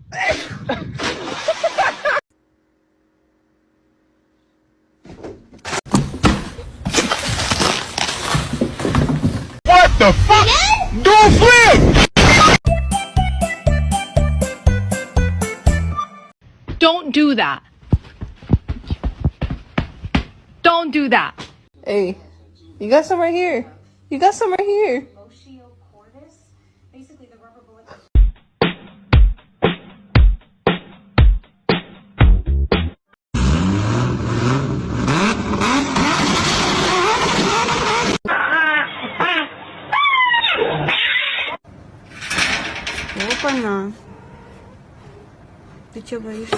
What the fuck? Do a flip! Don't do that. Don't do that. Hey, you got some right here. You got some right here. Basically, the rubber bullet. Опа-на. Ты чё боишься?